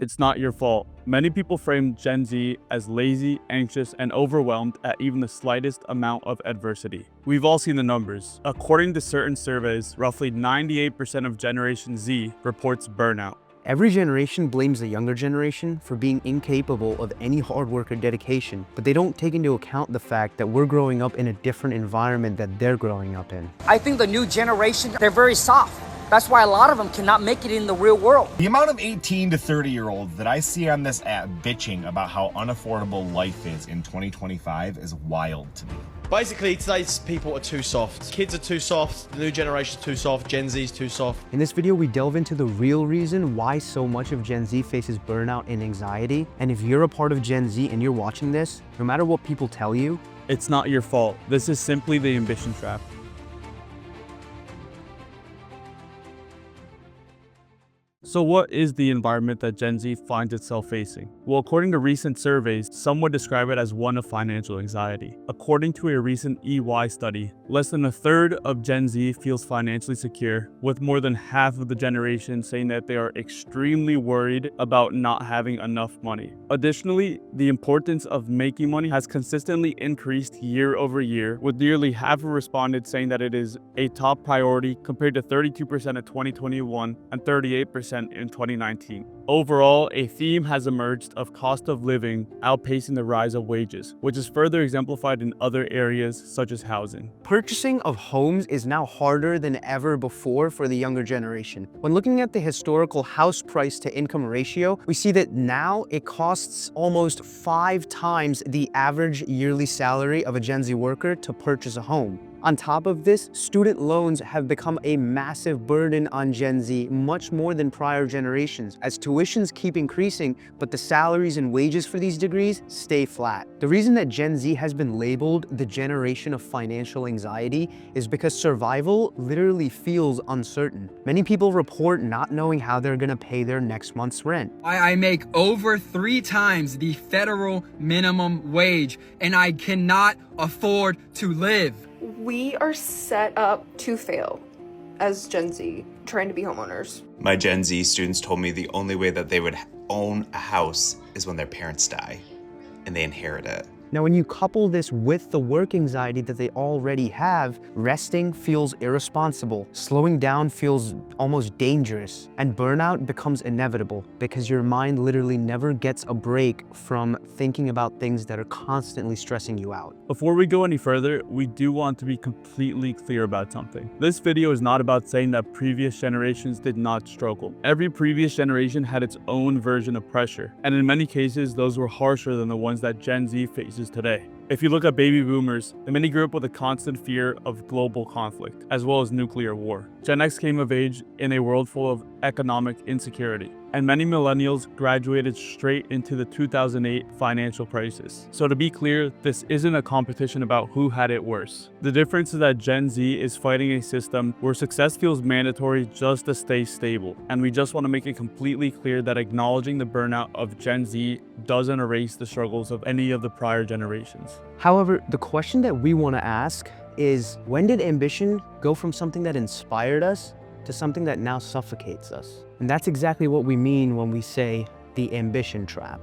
It's not your fault. Many people frame Gen Z as lazy, anxious, and overwhelmed at even the slightest amount of adversity. We've all seen the numbers. According to certain surveys, roughly 98% of Generation Z reports burnout. Every generation blames the younger generation for being incapable of any hard work or dedication, but they don't take into account the fact that we're growing up in a different environment that they're growing up in. I think the new generation, they're very soft. That's why a lot of them cannot make it in the real world. The amount of 18 to 30-year-olds that I see on this app bitching about how unaffordable life is in 2025 is wild to me. Basically, today's people are too soft. Kids are too soft, the new generation's too soft, Gen Z's too soft. In this video, we delve into the real reason why so much of Gen Z faces burnout and anxiety. And if you're a part of Gen Z and you're watching this, no matter what people tell you, it's not your fault. This is simply the ambition trap. So what is the environment that Gen Z finds itself facing? Well, according to recent surveys, some would describe it as one of financial anxiety. According to a recent EY study, less than a third of Gen Z feels financially secure, with more than half of the generation saying that they are extremely worried about not having enough money. Additionally, the importance of making money has consistently increased year over year, with nearly half of respondents saying that it is a top priority compared to 32% in 2021 and 38% in 2019. Overall, a theme has emerged of cost of living outpacing the rise of wages, which is further exemplified in other areas such as housing. purchasing of homes is now harder than ever before for the younger generation. When looking at the historical house price to income ratio, we see that now it costs almost 5 times the average yearly salary of a Gen Z worker to purchase a home. On top of this, student loans have become a massive burden on Gen Z, much more than prior generations, as tuitions keep increasing, but the salaries and wages for these degrees stay flat. The reason that Gen Z has been labeled the generation of financial anxiety is because survival literally feels uncertain. Many people report not knowing how they're gonna pay their next month's rent. I make over 3 times the federal minimum wage, and I cannot afford to live. We are set up to fail as Gen Z trying to be homeowners. My Gen Z students told me the only way that they would own a house is when their parents die and they inherit it. Now, when you couple this with the work anxiety that they already have, resting feels irresponsible, slowing down feels almost dangerous, and burnout becomes inevitable because your mind literally never gets a break from thinking about things that are constantly stressing you out. Before we go any further, we do want to be completely clear about something. This video is not about saying that previous generations did not struggle. Every previous generation had its own version of pressure, and in many cases, those were harsher than the ones that Gen Z faces today. If you look at baby boomers, many grew up with a constant fear of global conflict, as well as nuclear war. Gen X came of age in a world full of economic insecurity, and many millennials graduated straight into the 2008 financial crisis. So to be clear, this isn't a competition about who had it worse. The difference is that Gen Z is fighting a system where success feels mandatory just to stay stable, and we just want to make it completely clear that acknowledging the burnout of Gen Z doesn't erase the struggles of any of the prior generations. However, the question that we want to ask is, when did ambition go from something that inspired us to something that now suffocates us? And that's exactly what we mean when we say the ambition trap.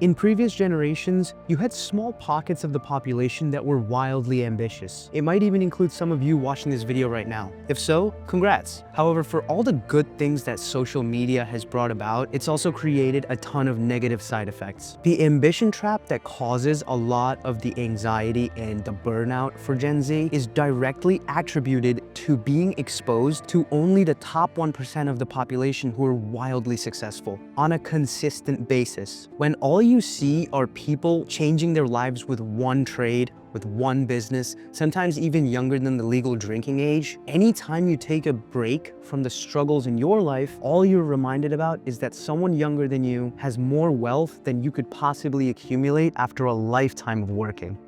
In previous generations, you had small pockets of the population that were wildly ambitious. It might even include some of you watching this video right now. If so, congrats. However, for all the good things that social media has brought about, it's also created a ton of negative side effects. The ambition trap that causes a lot of the anxiety and the burnout for Gen Z is directly attributed to being exposed to only the top 1% of the population who are wildly successful on a consistent basis. When all you see are people changing their lives with one trade, with one business, sometimes even younger than the legal drinking age, anytime you take a break from the struggles in your life, all you're reminded about is that someone younger than you has more wealth than you could possibly accumulate after a lifetime of working.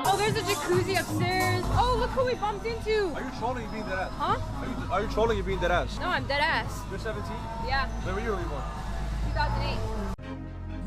Oh, there's a jacuzzi upstairs. Oh, look who we bumped into. Are you trolling? You being dead ass? Huh? Are you trolling? You being dead ass? No, I'm dead ass. You're 17? Yeah, Where were you born? 2008.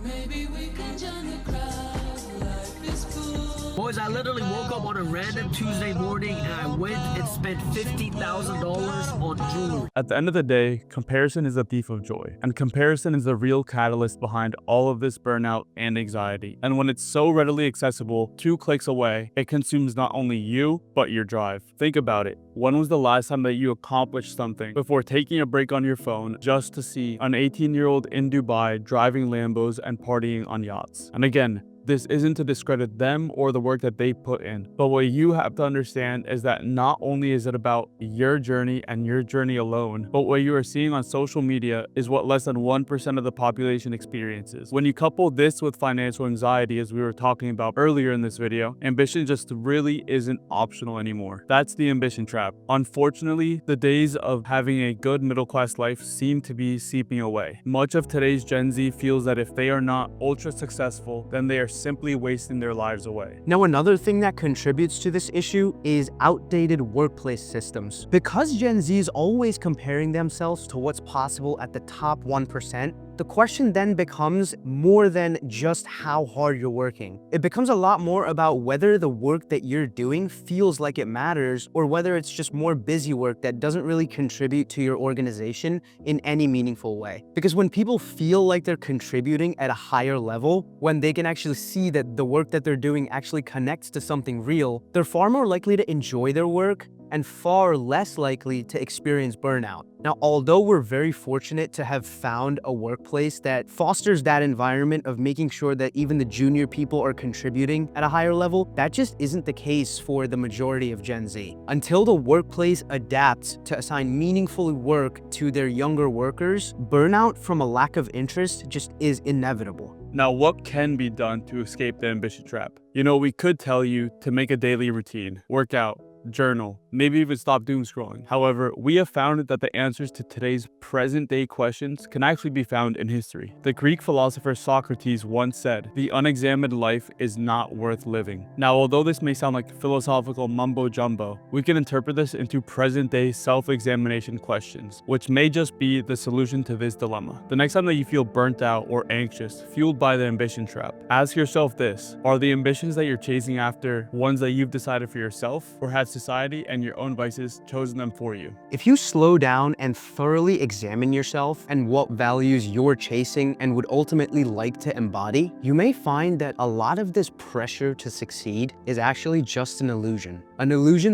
Maybe we can join the crowd. Life is cool. Boys, I literally woke up on a random Tuesday morning and I went and spent $50,000 on jewelry. At the end of the day, comparison is a thief of joy, and comparison is the real catalyst behind all of this burnout and anxiety. And when it's so readily accessible, 2 clicks away, it consumes not only you, but your drive. Think about it. When was the last time that you accomplished something before taking a break on your phone just to see an 18-year-old in Dubai driving Lambos and partying on yachts? And again, this isn't to discredit them or the work that they put in, but what you have to understand is that not only is it about your journey and your journey alone, but what you are seeing on social media is what less than 1% of the population experiences. When you couple this with financial anxiety, as we were talking about earlier in this video, ambition just really isn't optional anymore. That's the ambition trap. Unfortunately, the days of having a good middle-class life seem to be seeping away. Much of today's Gen Z feels that if they are not ultra successful, then they are simply wasting their lives away. Now, another thing that contributes to this issue is outdated workplace systems. Because Gen Z is always comparing themselves to what's possible at the top 1%, the question then becomes more than just how hard you're working. It becomes a lot more about whether the work that you're doing feels like it matters, or whether it's just more busy work that doesn't really contribute to your organization in any meaningful way. Because when people feel like they're contributing at a higher level, when they can actually see that the work that they're doing actually connects to something real, they're far more likely to enjoy their work and far less likely to experience burnout. Now, although we're very fortunate to have found a workplace that fosters that environment of making sure that even the junior people are contributing at a higher level, that just isn't the case for the majority of Gen Z. Until the workplace adapts to assign meaningful work to their younger workers, burnout from a lack of interest just is inevitable. Now, what can be done to escape the ambition trap? You know, we could tell you to make a daily routine, work out, journal, maybe even stop doom scrolling. However, we have found that the answers to today's present-day questions can actually be found in history. The Greek philosopher Socrates once said, "The unexamined life is not worth living." Now, although this may sound like philosophical mumbo-jumbo, we can interpret this into present-day self-examination questions, which may just be the solution to this dilemma. The next time that you feel burnt out or anxious, fueled by the ambition trap, ask yourself this: are the ambitions that you're chasing after ones that you've decided for yourself, or has society and your own vices chosen them for you? If you slow down and thoroughly examine yourself and what values you're chasing and would ultimately like to embody, you may find that a lot of this pressure to succeed is actually just an illusion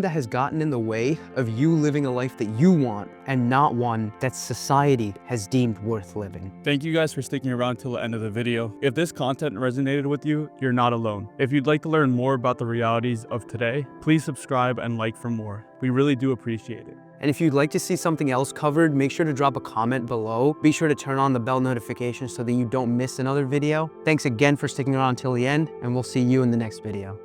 that has gotten in the way of you living a life that you want and not one that society has deemed worth living. Thank you guys for sticking around till the end of the video. If this content resonated with you, you're not alone. If you'd like to learn more about the realities of today, please subscribe and like for more. We really do appreciate it. And if you'd like to see something else covered, make sure to drop a comment below. Be sure to turn on the bell notification so that you don't miss another video. Thanks again for sticking around till the end, and we'll see you in the next video.